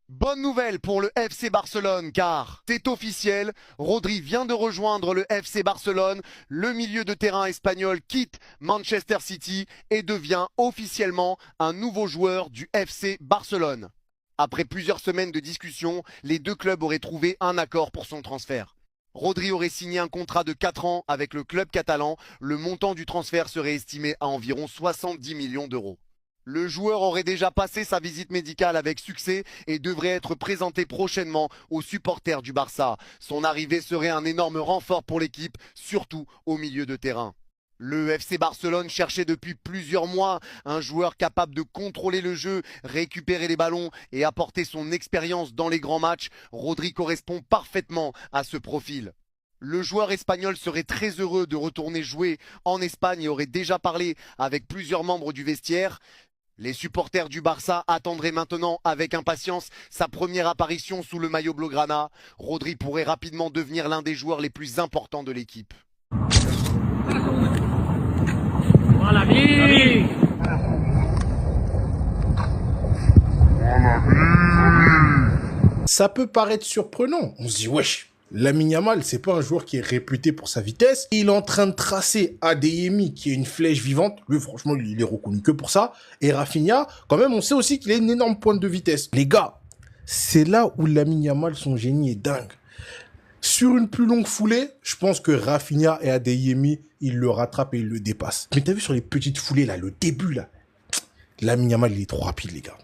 Bonne nouvelle pour le FC Barcelone car c'est officiel, Rodri vient de rejoindre le FC Barcelone, le milieu de terrain espagnol quitte Manchester City et devient officiellement un nouveau joueur du FC Barcelone. Après plusieurs semaines de discussion, les deux clubs auraient trouvé un accord pour son transfert. Rodri aurait signé un contrat de 4 ans avec le club catalan, le montant du transfert serait estimé à environ 70 millions d'euros. Le joueur aurait déjà passé sa visite médicale avec succès et devrait être présenté prochainement aux supporters du Barça. Son arrivée serait un énorme renfort pour l'équipe, surtout au milieu de terrain. Le FC Barcelone cherchait depuis plusieurs mois un joueur capable de contrôler le jeu, récupérer les ballons et apporter son expérience dans les grands matchs. Rodri correspond parfaitement à ce profil. Le joueur espagnol serait très heureux de retourner jouer en Espagne et aurait déjà parlé avec plusieurs membres du vestiaire. Les supporters du Barça attendraient maintenant avec impatience sa première apparition sous le maillot blaugrana. Rodri pourrait rapidement devenir l'un des joueurs les plus importants de l'équipe. Voilà, vie. Ça peut paraître surprenant. On se dit, wesh, Lamine Yamal, c'est pas un joueur qui est réputé pour sa vitesse. Il est en train de tracer Adeyemi, qui est une flèche vivante. Lui, franchement, il est reconnu que pour ça. Et Rafinha, quand même, on sait aussi qu'il a une énorme pointe de vitesse. Les gars, c'est là où Lamine Yamal, son génie est dingue. Sur une plus longue foulée, je pense que Rafinha et Adeyemi, ils le rattrapent et ils le dépassent. Mais t'as vu sur les petites foulées, là, le début, là, Lamine Yamal, il est trop rapide, les gars.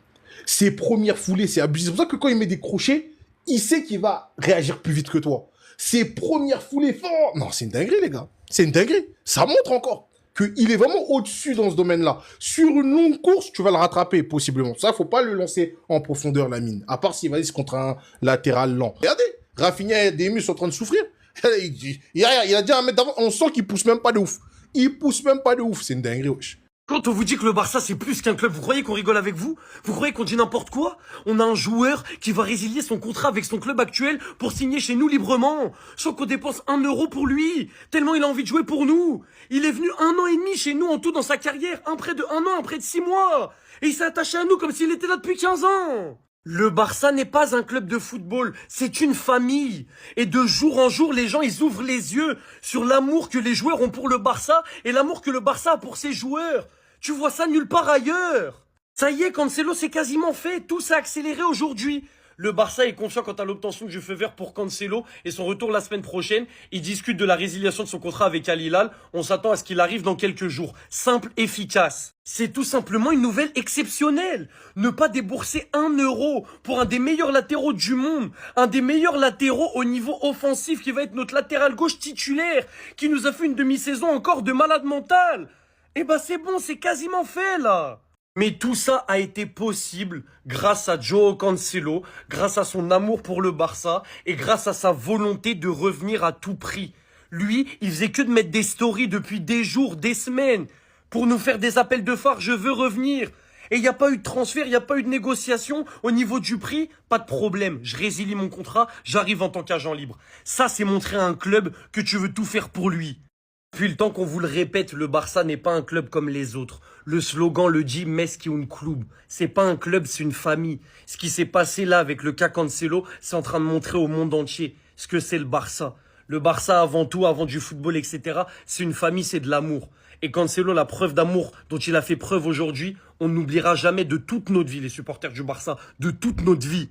Ses premières foulées, c'est abusé. C'est pour ça que quand il met des crochets, il sait qu'il va réagir plus vite que toi. Ses premières foulées fortes. Non, c'est une dinguerie, les gars. C'est une dinguerie. Ça montre encore qu'il est vraiment au-dessus dans ce domaine-là. Sur une longue course, tu vas le rattraper, possiblement. Ça, faut pas le lancer en profondeur, Lamine. À part s'il va se contre un latéral lent. Regardez, Rafinha et Adeyemi sont en train de souffrir. Il a dit un mètre d'avant. On sent qu'il pousse même pas de ouf. Il pousse même pas de ouf. C'est une dinguerie, wesh. Quand on vous dit que le Barça c'est plus qu'un club, vous croyez qu'on rigole avec vous? Vous croyez qu'on dit n'importe quoi? On a un joueur qui va résilier son contrat avec son club actuel pour signer chez nous librement, sans qu'on dépense 1 euro pour lui, tellement il a envie de jouer pour nous. Il est venu 1 an et demi chez nous en tout dans sa carrière, un près de 1 an, un près de 6 mois. Et il s'est attaché à nous comme s'il était là depuis 15 ans. Le Barça n'est pas un club de football, c'est une famille. Et de jour en jour, les gens, ils ouvrent les yeux sur l'amour que les joueurs ont pour le Barça et l'amour que le Barça a pour ses joueurs. Tu vois ça nulle part ailleurs. Ça y est, Cancelo, c'est quasiment fait. Tout s'est accéléré aujourd'hui. Le Barça est confiant quant à l'obtention du feu vert pour Cancelo et son retour la semaine prochaine. Il discute de la résiliation de son contrat avec Al Hilal. On s'attend à ce qu'il arrive dans quelques jours. Simple, efficace. C'est tout simplement une nouvelle exceptionnelle. Ne pas débourser 1 euro pour un des meilleurs latéraux du monde. Un des meilleurs latéraux au niveau offensif qui va être notre latéral gauche titulaire. Qui nous a fait une demi-saison encore de malade mental. Eh ben c'est bon, c'est quasiment fait là. Mais tout ça a été possible grâce à Joao Cancelo, grâce à son amour pour le Barça et grâce à sa volonté de revenir à tout prix. Lui, il faisait que de mettre des stories depuis des jours, des semaines, pour nous faire des appels de phare, je veux revenir. Et il n'y a pas eu de transfert, il n'y a pas eu de négociation au niveau du prix, pas de problème. Je résilie mon contrat, j'arrive en tant qu'agent libre. Ça, c'est montrer à un club que tu veux tout faire pour lui. Depuis le temps qu'on vous le répète, le Barça n'est pas un club comme les autres. Le slogan le dit, Messi un club. C'est pas un club, c'est une famille. Ce qui s'est passé là avec le cas Cancelo, c'est en train de montrer au monde entier ce que c'est le Barça. Le Barça avant tout, avant du football, etc. C'est une famille, c'est de l'amour. Et Cancelo, la preuve d'amour dont il a fait preuve aujourd'hui, on n'oubliera jamais de toute notre vie, les supporters du Barça, de toute notre vie.